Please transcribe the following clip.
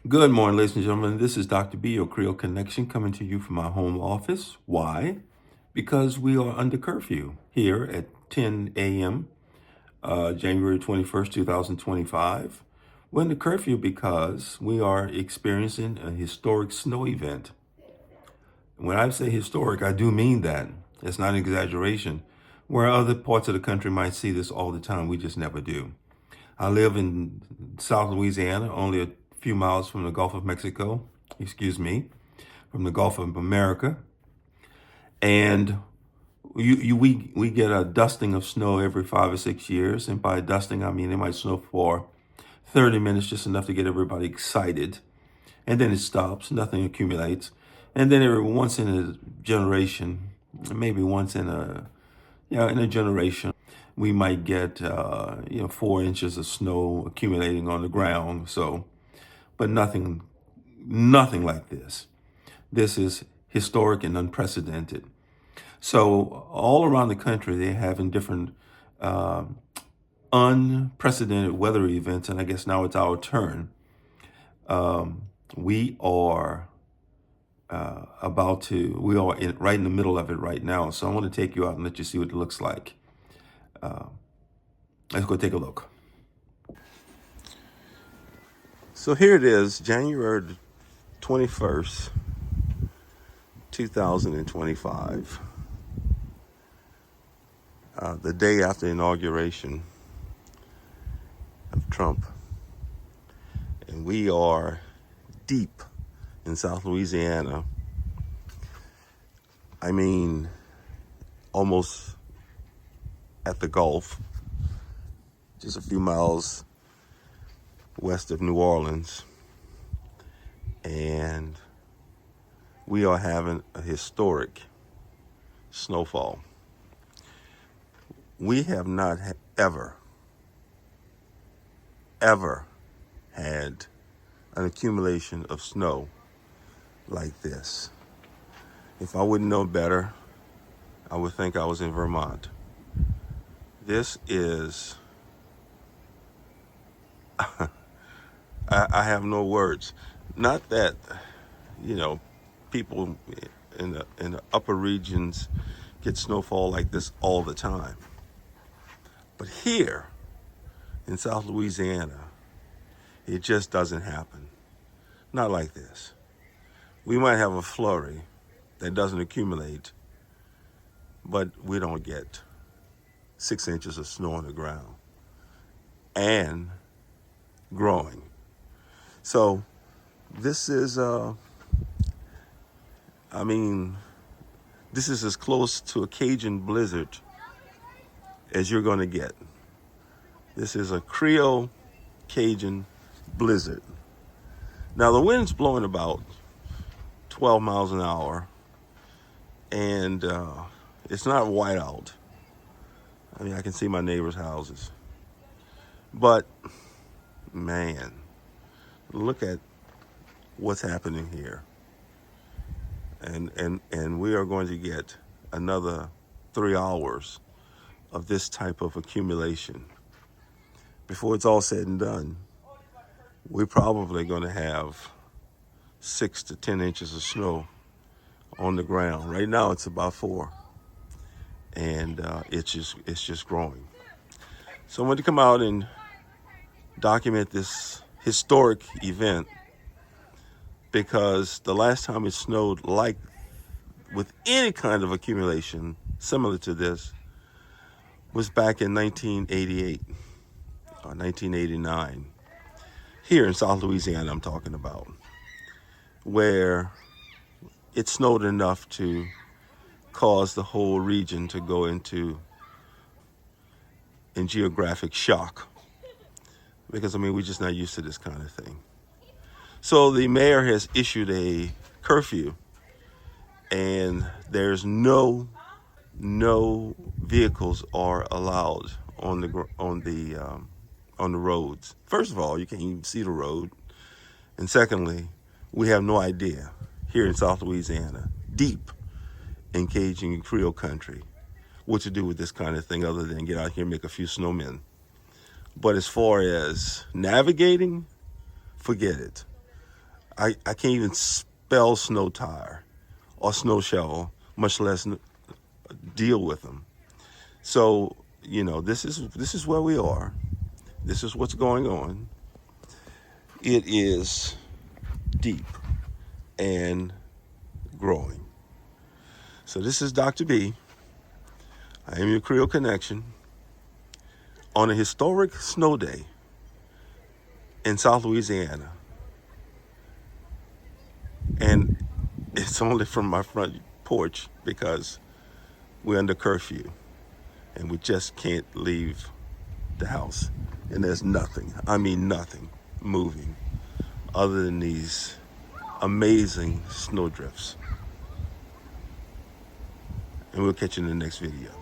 Good morning, ladies and gentlemen. This is Dr. B, your Creole Connection, coming to you from my home office. Why? Because we are under curfew here at 10 a.m., January 21st, 2025. We're under curfew because we are experiencing a historic snow event. When I say historic, I do mean that. It's not an exaggeration. Where other parts of the country might see this all the time, we just never do. I live in South Louisiana, only a few miles from the Gulf of Mexico, from the Gulf of America. And we get a dusting of snow every 5 or 6 years. And by dusting, I mean it might snow for 30 minutes, just enough to get everybody excited. And then it stops, nothing accumulates. And then every once in a generation, maybe once in a generation, we might get 4 inches of snow accumulating on the ground. But nothing like this. This is historic and unprecedented. So all around the country, they're having different unprecedented weather events, and I guess now it's our turn. We are right in the middle of it right now. So I want to take you out and let you see what it looks like. Let's go take a look. So here it is, January 21st, 2025. The day after the inauguration of Trump. And we are deep in South Louisiana. I mean, almost at the Gulf, just a few miles west of New Orleans. And we are having a historic snowfall. We have not ever had an accumulation of snow like this. If I wouldn't know better, I would think I was in Vermont. This is, I have no words. Not that, people in the upper regions get snowfall like this all the time. But here in South Louisiana, it just doesn't happen. Not like this. We might have a flurry that doesn't accumulate, but we don't get 6 inches of snow on the ground and growing. So this is, this is as close to a Cajun blizzard as you're going to get. This is a Creole Cajun blizzard. Now the wind's blowing about 12 miles an hour, and it's not white out. I mean, I can see my neighbors' houses. But, man, look at what's happening here. And we are going to get another 3 hours of this type of accumulation. Before it's all said and done, we're probably going to have 6 to 10 inches of snow on the ground. Right now it's about 4, and it's just growing. So I want to come out and document this historic event, because the last time it snowed like with any kind of accumulation similar to this was back in 1988 or 1989, here in South Louisiana I'm talking about, where it snowed enough to cause the whole region to go into geographic shock, because we're just not used to this kind of thing. So the mayor has issued a curfew, and there's no vehicles are allowed on the roads. First of all, you can't even see the road, and secondly, we have no idea here in South Louisiana, deep in Cajun and Creole country, what to do with this kind of thing other than get out here and make a few snowmen. But as far as navigating, forget it. I can't even spell snow tire or snow shovel, much less deal with them. So, this is where we are. This is what's going on. It is deep and growing. So this is Dr. B. I am your Creole Connection on a historic snow day in South Louisiana. And it's only from my front porch because we're under curfew and we just can't leave the house. And there's nothing, nothing moving other than these amazing snow drifts. And we'll catch you in the next video.